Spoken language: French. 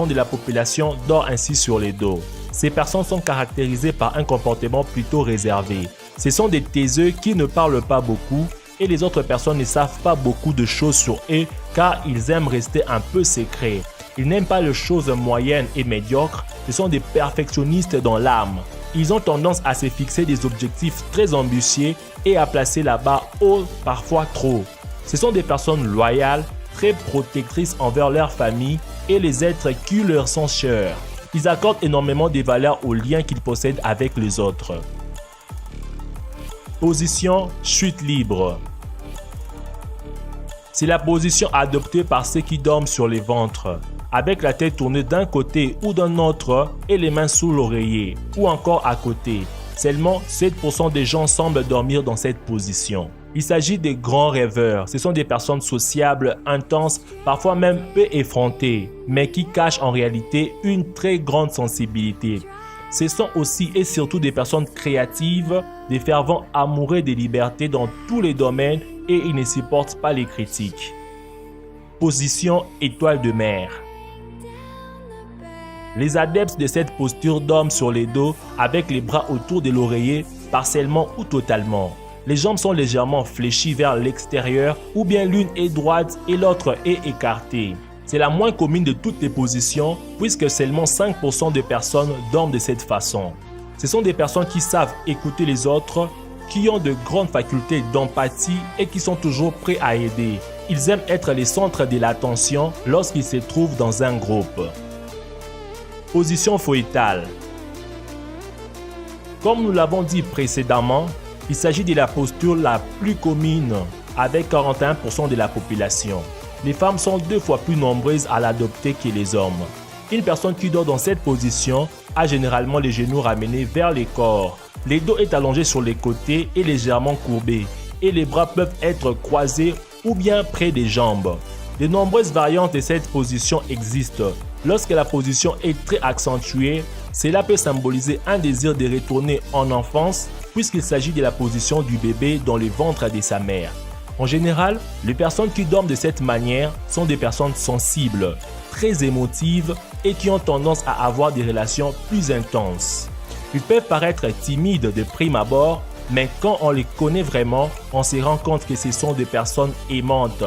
de la population dort ainsi sur les dos. Ces personnes sont caractérisées par un comportement plutôt réservé. Ce sont des taiseux qui ne parlent pas beaucoup et les autres personnes ne savent pas beaucoup de choses sur eux car ils aiment rester un peu secrets. Ils n'aiment pas les choses moyennes et médiocres, ce sont des perfectionnistes dans l'âme. Ils ont tendance à se fixer des objectifs très ambitieux et à placer la barre haut, parfois trop. Ce sont des personnes loyales, très protectrices envers leur famille et les êtres qui leur sont chers. Ils accordent énormément de valeur aux liens qu'ils possèdent avec les autres. Position chute libre. C'est la position adoptée par ceux qui dorment sur les ventres, avec la tête tournée d'un côté ou d'un autre et les mains sous l'oreiller, ou encore à côté. Seulement 7% des gens semblent dormir dans cette position. Il s'agit des grands rêveurs. Ce sont des personnes sociables, intenses, parfois même peu effrontées, mais qui cachent en réalité une très grande sensibilité. Ce sont aussi et surtout des personnes créatives, des fervents amoureux des libertés dans tous les domaines et ils ne supportent pas les critiques. Position étoile de mer. Les adeptes de cette posture dorment sur les dos avec les bras autour de l'oreiller, partiellement ou totalement. Les jambes sont légèrement fléchies vers l'extérieur ou bien l'une est droite et l'autre est écartée. C'est la moins commune de toutes les positions puisque seulement 5% de personnes dorment de cette façon. Ce sont des personnes qui savent écouter les autres, qui ont de grandes facultés d'empathie et qui sont toujours prêts à aider. Ils aiment être les centres de l'attention lorsqu'ils se trouvent dans un groupe. Position fœtale. Comme nous l'avons dit précédemment, il s'agit de la posture la plus commune avec 41% de la population. Les femmes sont 2 fois plus nombreuses à l'adopter que les hommes. Une personne qui dort dans cette position a généralement les genoux ramenés vers le corps. Le dos est allongé sur les côtés et légèrement courbé et les bras peuvent être croisés ou bien près des jambes. De nombreuses variantes de cette position existent. Lorsque la position est très accentuée, cela peut symboliser un désir de retourner en enfance puisqu'il s'agit de la position du bébé dans le ventre de sa mère. En général, les personnes qui dorment de cette manière sont des personnes sensibles, très émotives et qui ont tendance à avoir des relations plus intenses. Ils peuvent paraître timides de prime abord, mais quand on les connaît vraiment, on se rend compte que ce sont des personnes aimantes,